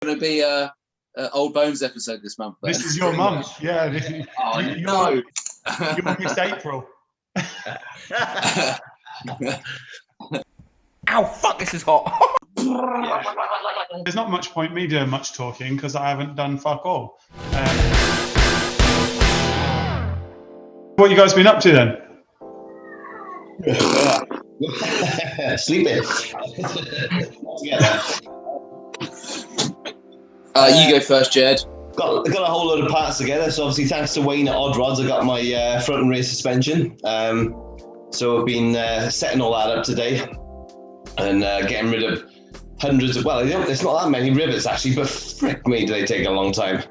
Going to be a Old Bones episode this month. This is your mum. Yeah. No. You're Miss April. Ow, fuck, this is hot. There's not much point me doing much talking because I haven't done fuck all. What you guys been up to then? Sleeping. You go first, Jed. Got a whole load of parts together. So obviously, thanks to Wayne at Odd Rods, I got my front and rear suspension. So I've been setting all that up today and getting rid of hundreds of. Well, it's not that many rivets actually, but frick me, do they take a long time.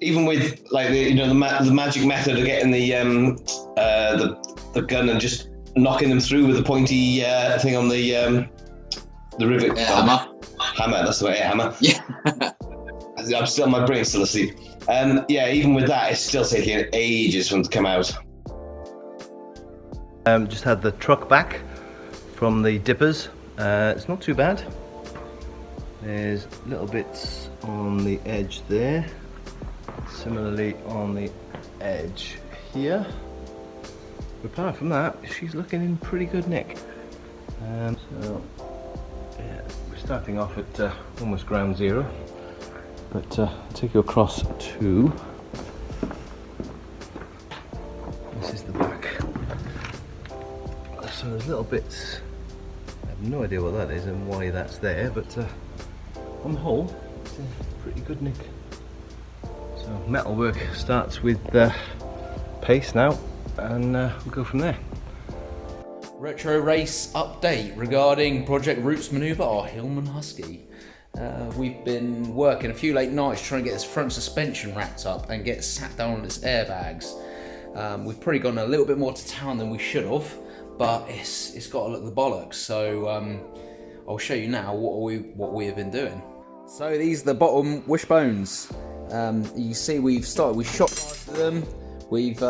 Even with like the magic method of getting the gun and just knocking them through with the pointy thing on the rivet. Hammer. Hammer, that's the way. Hammer. Yeah. My brain's still asleep. Even with that, it's still taking ages for them to come out. Just had the truck back from the dippers. It's not too bad. There's little bits on the edge there. Similarly on the edge here. But apart from that, she's looking in pretty good nick. So yeah, we're starting off at almost ground zero. But I'll take you across to, this is the back. So there's little bits, I have no idea what that is and why that's there, but on the whole, it's in pretty good nick. So metalwork starts with pace now, and we'll go from there. Retro race update regarding Project Roots Maneuver, our Hillman Husky. We've been working a few late nights trying to get this front suspension wrapped up and get sat down on its airbags. We've probably gone a little bit more to town than we should have, but it's got to look the bollocks. So I'll show you now what we have been doing. So these are the bottom wishbones. You see we shot past them. We've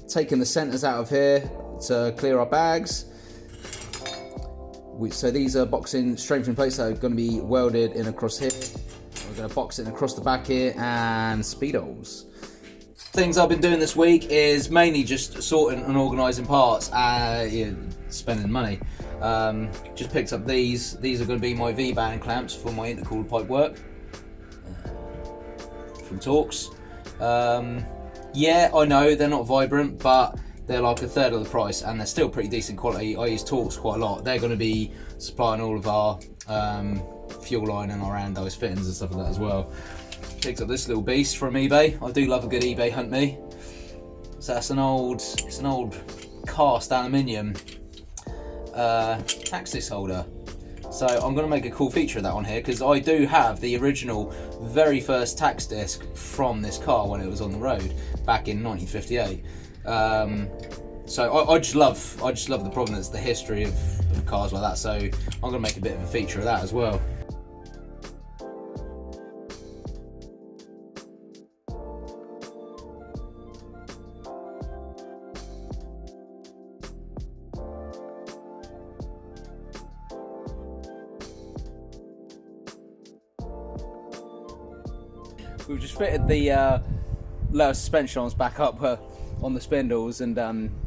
taken the centers out of here to clear our bags. So these are boxing strengthening plates that are going to be welded in across here. We're going to box it in across the back here and speedos. Things I've been doing this week is mainly just sorting and organising parts, spending money. Just picked up these. These are going to be my V-band clamps for my intercooled pipe work from Torx. Yeah, I know they're not vibrant, but they're like a third of the price and they're still pretty decent quality. I use Torx quite a lot. They're going to be supplying all of our fuel line and our Andos fittings and stuff like that as well. Picked up this little beast from eBay. I do love a good eBay hunt me. So it's an old cast aluminium axis holder. So I'm going to make a cool feature of that on here because I do have the original very first tax disc from this car when it was on the road back in 1958. So I just love the provenance, the history of cars like that. So I'm going to make a bit of a feature of that as well. We've just fitted the lower suspension arms back up on the spindles and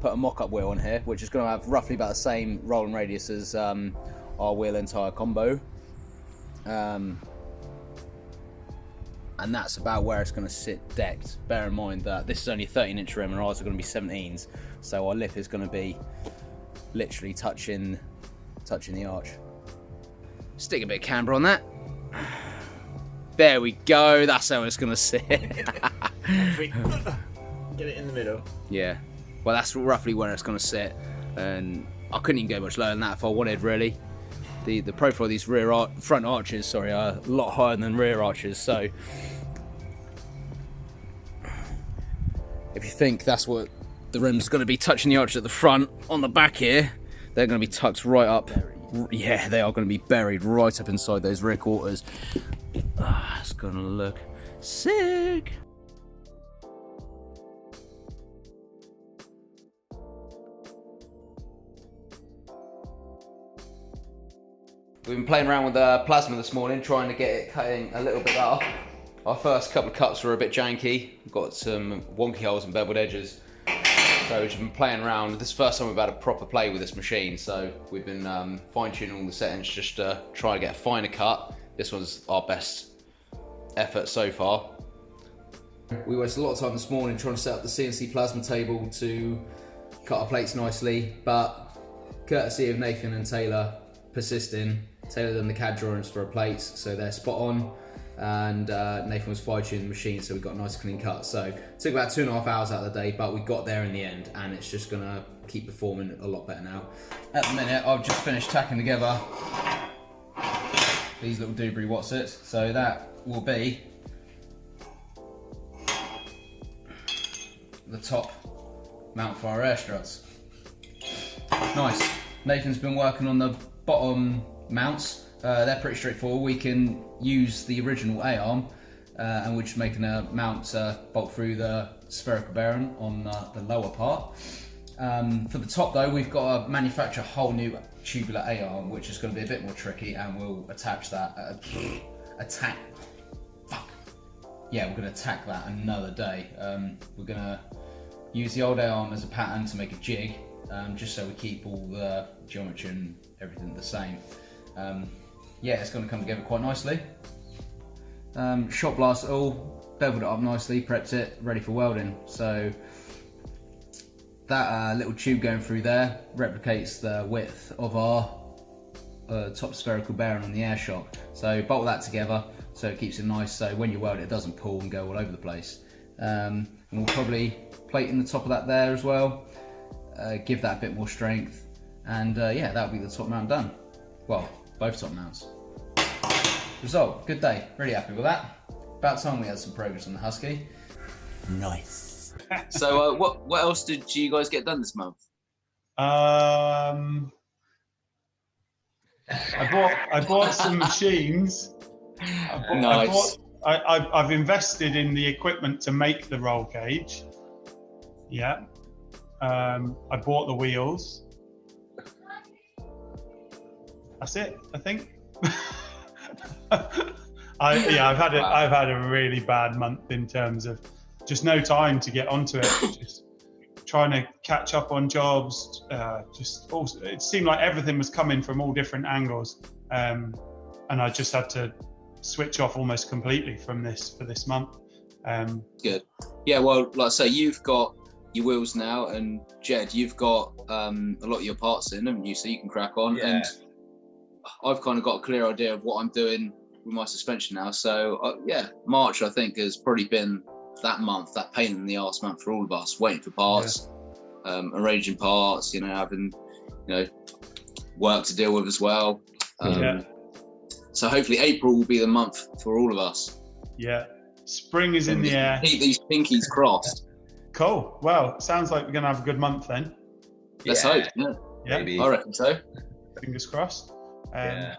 put a mock-up wheel on here, which is going to have roughly about the same rolling radius as our wheel and tyre combo. And that's about where it's going to sit decked. Bear in mind that this is only a 13-inch rim and ours are going to be 17s, so our lip is going to be literally touching the arch. Stick a bit of camber on that. There we go, that's how it's going to sit. Get it in the middle. Yeah, well that's roughly where it's going to sit, and I couldn't even go much lower than that if I wanted really. The profile of these front arches are a lot higher than rear arches, so if you think that's what the rim's going to be touching the arch at the front, on the back here they're going to be tucked right up. Yeah, they are going to be buried right up inside those rear quarters. It's going to look sick. We've been playing around with the plasma this morning, trying to get it cutting a little bit better. Our first couple of cuts were a bit janky. We've got some wonky holes and beveled edges. So we've just been playing around. This is the first time we've had a proper play with this machine. So we've been fine-tuning all the settings just to try to get a finer cut. This was our best effort so far. We wasted a lot of time this morning trying to set up the CNC plasma table to cut our plates nicely, but courtesy of Nathan and Taylor persisting, Taylor done the CAD drawings for our plates, so they're spot on, and Nathan was fine-tuning the machine, so we got a nice clean cut. So it took about 2.5 hours out of the day, but we got there in the end, and it's just gonna keep performing a lot better now. At the minute, I've just finished tacking together these little Dewberry Watsits, so that will be the top mount for our air struts. Nice. Nathan's been working on the bottom mounts. They're pretty straightforward. We can use the original A-arm and we're just making a mount bolt through the spherical bearing on the lower part. For the top though, we've got to manufacture a whole new tubular A-arm, which is going to be a bit more tricky, and we'll attach that, we're going to attack that another day. We're going to use the old A-arm as a pattern to make a jig, just so we keep all the geometry and everything the same. Yeah, it's going to come together quite nicely. Shot blast it all, beveled it up nicely, prepped it, ready for welding. So that little tube going through there replicates the width of our top spherical bearing on the air shock. So bolt that together so it keeps it nice, so when you weld it, it doesn't pull and go all over the place. And we'll probably plate in the top of that there as well, give that a bit more strength, and yeah, that'll be the top mount done. Well, both top mounts. Result, good day, really happy with that. About time we had some progress on the Husky. Nice. So what else did you guys get done this month? I bought some machines. Nice. I've invested in the equipment to make the roll cage. Yeah. I bought the wheels. That's it, I think. I've had a really bad month in terms of just no time to get onto it. Just trying to catch up on jobs. It seemed like everything was coming from all different angles, and I just had to switch off almost completely from this for this month. Good. Yeah, well, like I say, you've got your wheels now, and Jed, you've got a lot of your parts in, haven't you? So you can crack on. Yeah. And I've kind of got a clear idea of what I'm doing with my suspension now. So yeah, March I think has probably been that month, that pain in the arse month for all of us, waiting for parts, arranging parts, having work to deal with as well. So hopefully April will be the month for all of us. Yeah, spring is in the air. Keep these pinkies crossed. Cool. Well, sounds like we're gonna have a good month then. Let's hope. Yeah, Yeah, Maybe. I reckon so. fingers crossed. Yeah.